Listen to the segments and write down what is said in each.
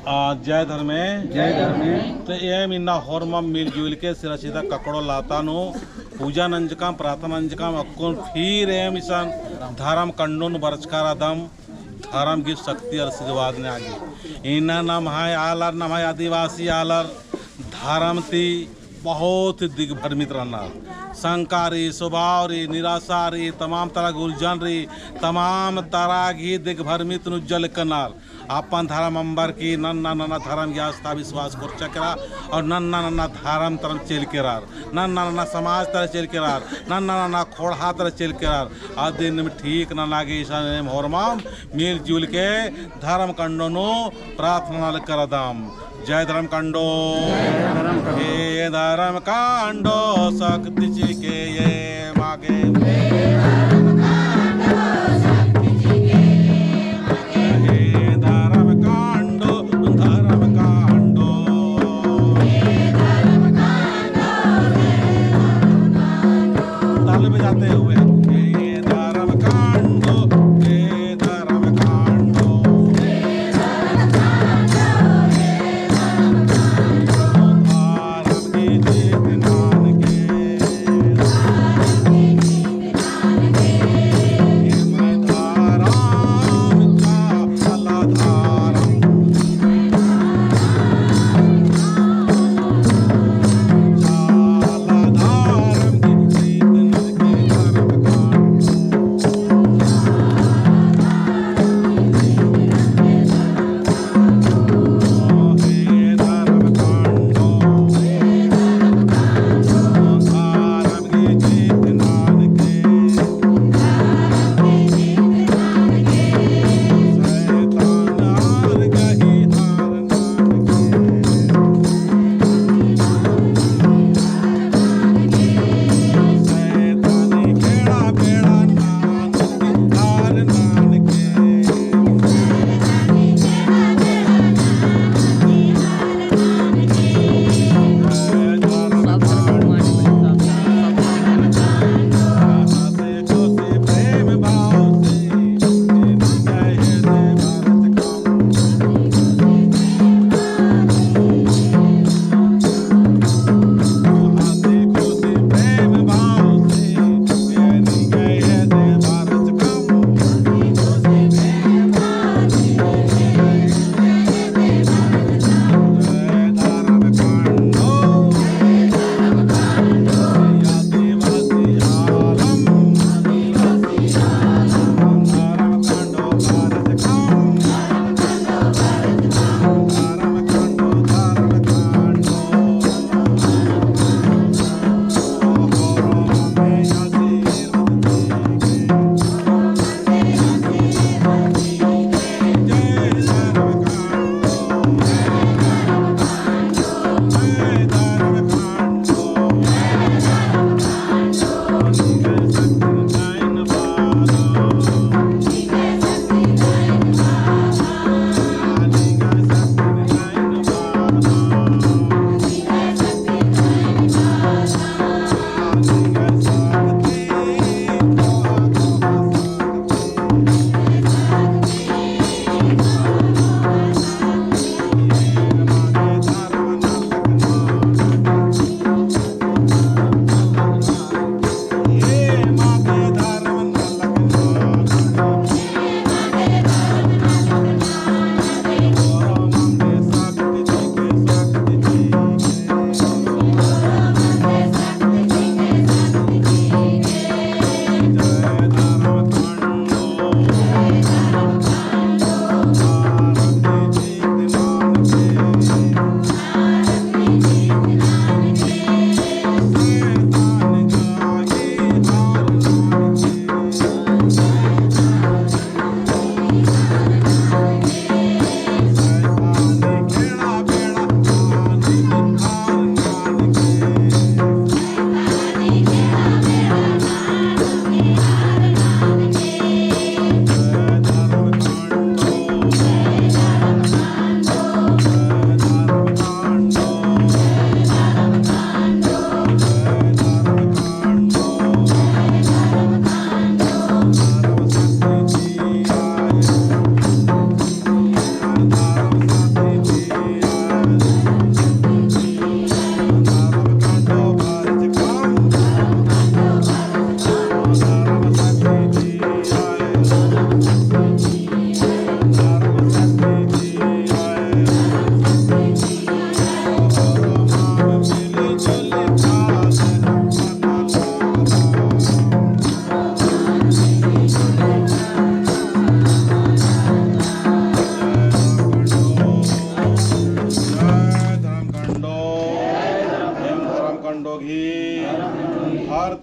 जय धर्मे जय धर्मे तो एम इन्ना होर्मम मिलजुल के सिरसिदा ककड़ो लातानु पूजा नंजकम प्रार्थना नंजकम अक्कुन फिर एम इसन धर्म कंडोन बरचकारा दम धर्म की शक्ति और सिजवाद ने आगे इन्ना नाम है आलर नाम है आदिवासी आलर धर्म ती बहुत दिग्भ्रमित रहना शंका री स्वभाव री निराशा री तमाम तरह की उलझन री तमाम तरह की दिग्भ्रमित नुज्जल कनार अपन धर्म अंबर की नन्ना नन्ना धर्म की आस्था विश्वास कर चकरा और नन्ना नन्ना धर्म तरम चल के रार नन्ना नन्ना समाज तरह चल के रार नन्ना नन्ना खोड़ा तरह चल के रार आज दिन में ठीक न लागे ईशान होरमाम मिलजुल के धर्म कंडोनो प्रार्थना कर दाम जय धर्म कांडो हे धर्म कांडो शक्ति जी के ये मागे हे धर्म कांडो ताल बजाते हुए हे धर्म कांडो हे धर्म कांडो धर्म की जीत नान के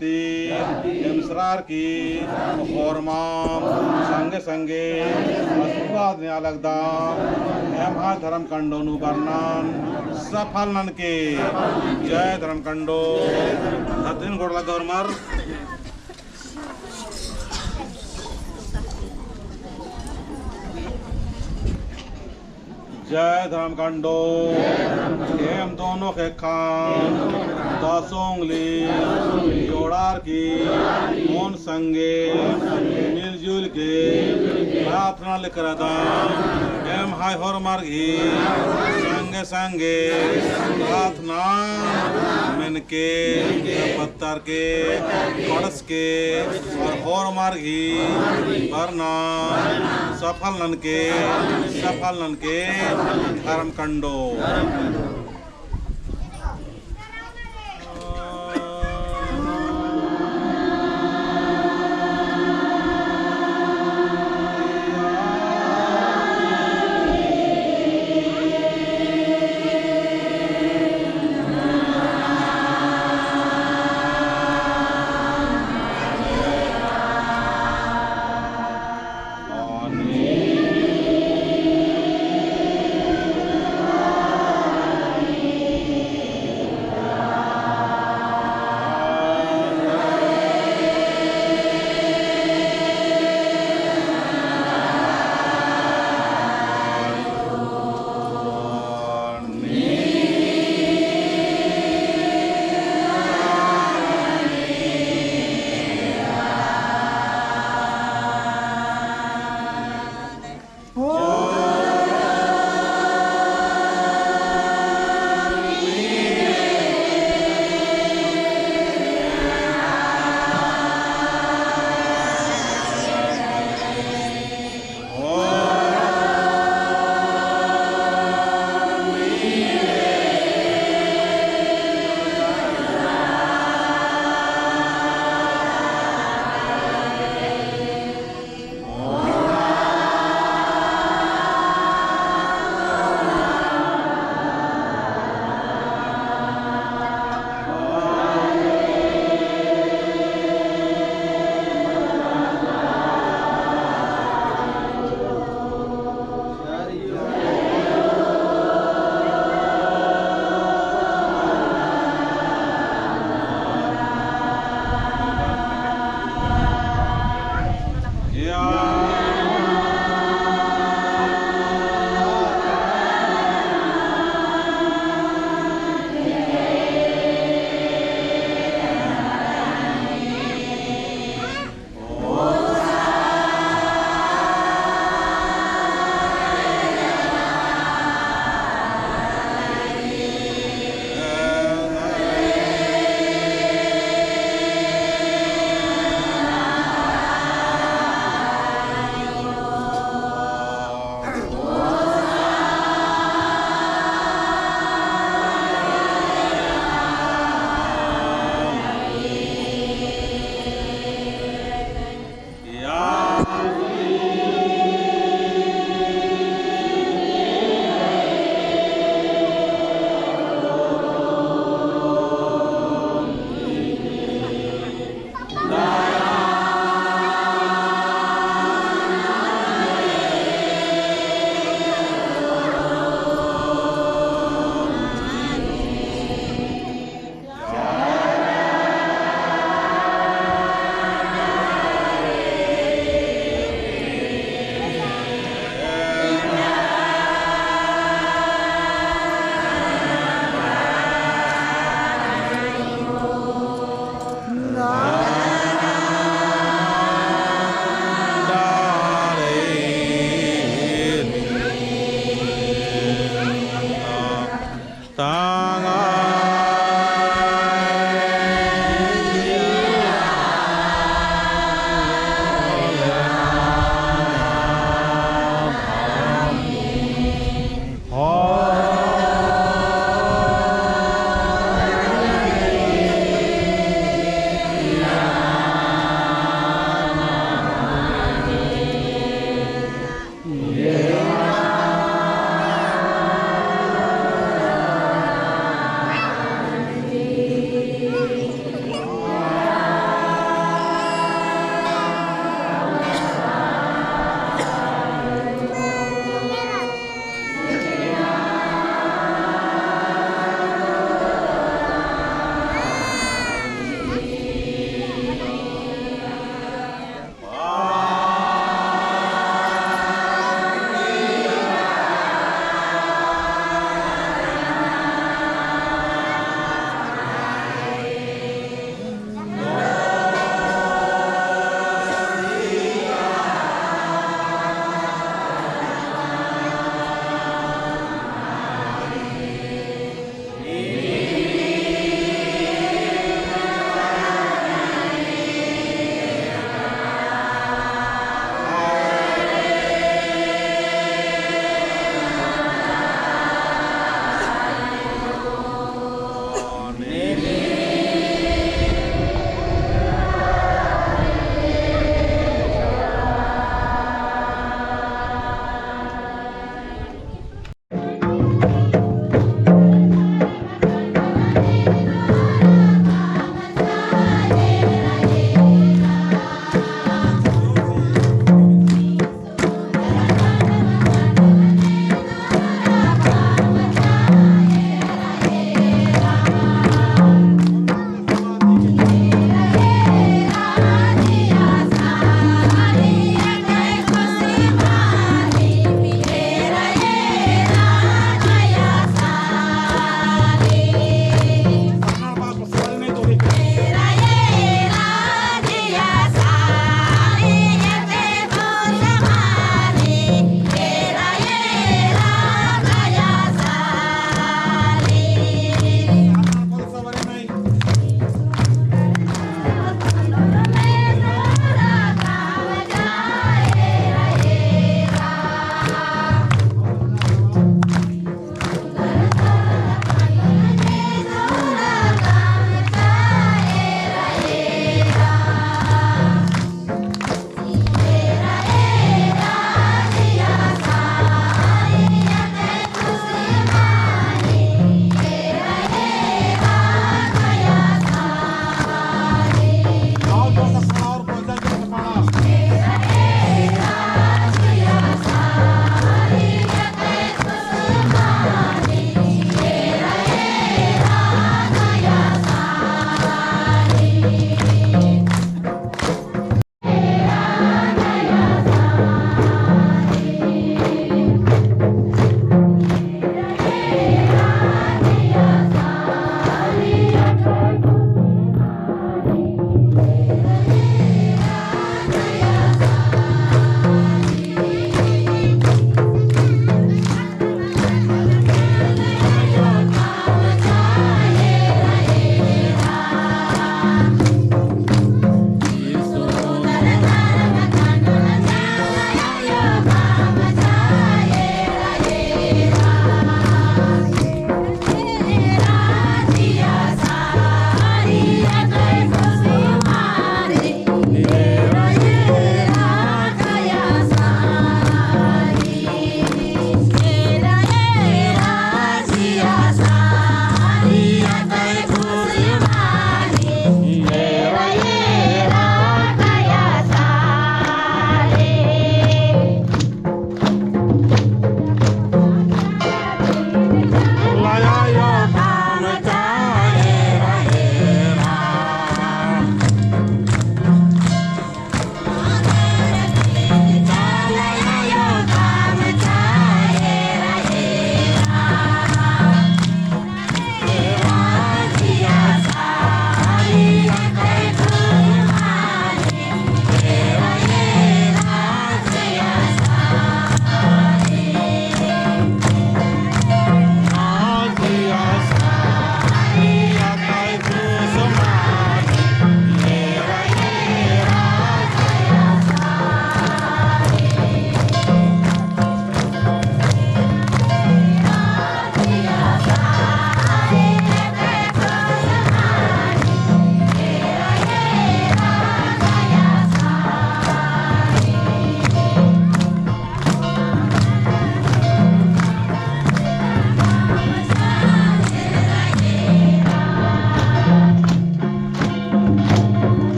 Yamti Yamsrar ki Hormam Sange Sange Asubad Nyalagdam Yamha Dharam Kandonu Barnan Safalnan ke Jai Dharam Kando Hatin Godla Gormar जय धर्म कंडो एम दोनों के खान दासोंगली जोड़ार की मोन संगे मिलजुल के प्रार्थना लेकर एम हाय होर मार्गी संगे संगे प्रार्थना मन के पत्थर के कड़स के और होर मार्गी वरना सफल नन के धर्म कंडो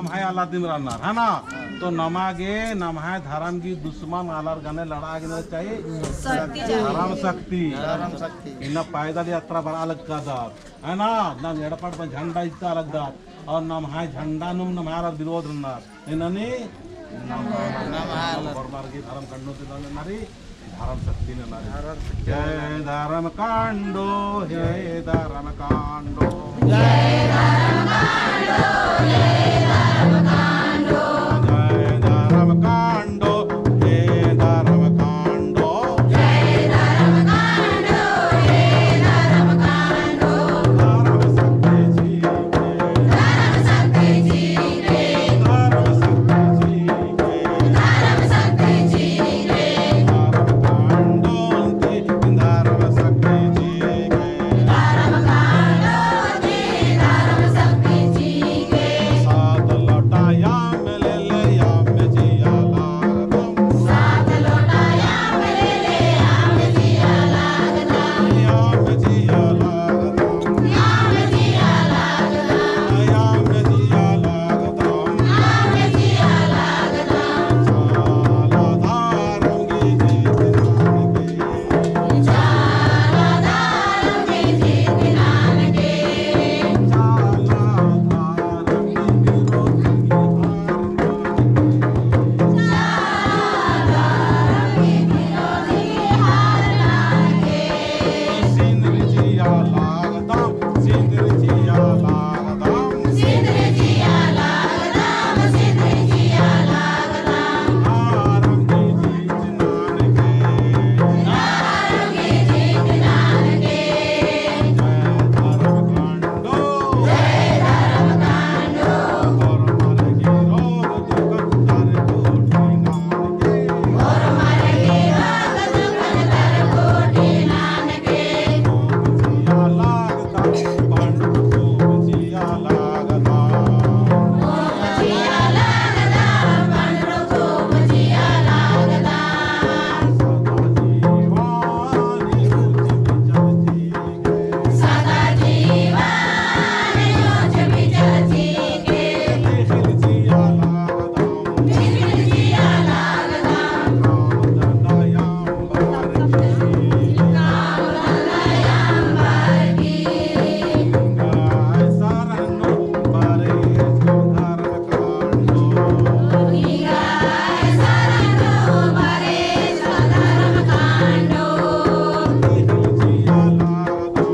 नमहाय अलादीन रहनार है ना तो नमागे नमहाय धर्म की दुश्मन आलार गने लड़ा गिना चाहिए धर्म शक्ति इन पैदल यात्रा बड़ा अलग का दार है ना ना एडपाट पर झंडा इतना अलग दार और नमहाय झंडा नुम नमहार विरोध रहनार इन्होंने नमहार की धर्म कंडो से नारी धर्म शक्ति ने नारी जय धर्म कांडो जय धर्म कांडो जय धर्म कांडो जय धर्म कांडो जय धर्म कांडो जय धर्म कांडो जय धर्म कांडो जय धर्म कांडो धर्म शक्ति जी के धर्म शक्ति जी के धर्म शक्ति जी के धर्म शक्ति जी के धर्म कांडो धर्म शक्ति जी के धर्म कांडो धर्म शक्ति जी के सात लौटाया में ले ले या में जिया लागदम सात लौटाया में ले ले या में जिया लागदम या में जिया लागदम या में जिया लागदम या में जिया लागदम या में जिया लागदम चाला धारम की जीत नानके चाला धारम की जीत नानके चाला धारम की विरोध की हार नानके सिंदर जिया लागदम सिंदर जिया लागदम सिंदर जिया लागदम सिंदर जिया लागदम धारम की जीत नानके धारम की जीत नानके जय धर्म कांडो जय धर्म कांडो और मारे की रोग दुख तारे कोटि नानके और मारे की रोग दुख तारे कोटि नानके जिया लागदा पांडु को जिया लागदा जिया लागदा पांडु को जिया लागदा सदा जीवानी उच्च विचार जी के सदा जीवानी उच्च विचार जी के जिया लागदा जिया लागदा राम दयाम बारगी गाय सारनो बारे धर्म कांडो गाय सारनो बारे धर्म कांडो जिया लागदम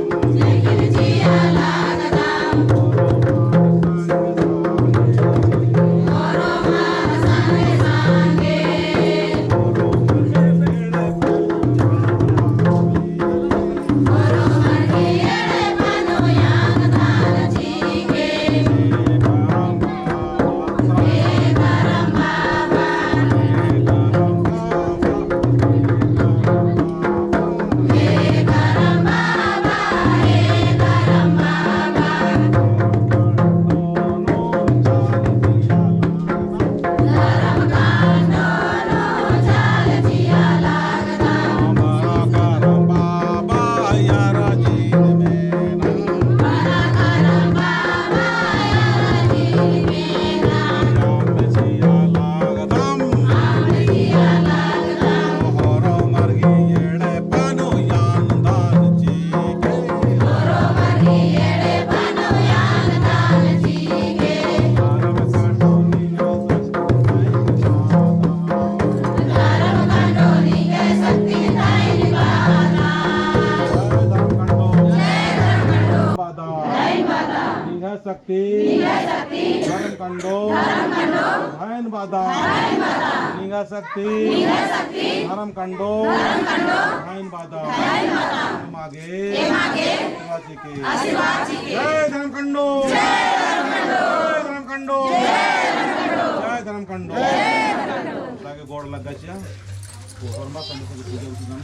जिया लागदम मोरो मान संगे संगे मोरो मन के एड़े पनो यांग दान जी के हे करम बाबा हे करम बाबा हे करम बाबा धर्म कांडो नो चाल जिया लागदा हमारा करम बाबा यारा जीन मेरा हमारा करम बाबा यारा जीन मेरा याम जिया लागदम आम जिया लागदम होरो मरगी एड़े पनो यान दान जी के होरो मरगी एड़े पनो यान दान जी के धर्म कांडो नीगे शक्ति दाई निभाना धर्म कांडो जय धर्म कांडो बादा जय बादा नीगे शक्ति धर्म कांडो धायन बादा नीगे शक्ति धर्म कांडो धायन बादा मागे आशीर्वाद जी के जय धर्म कांडो जय धर्म कांडो जय धर्म कांडो लागे गोड़ लग गया और मा समझ के पूजा उठी ना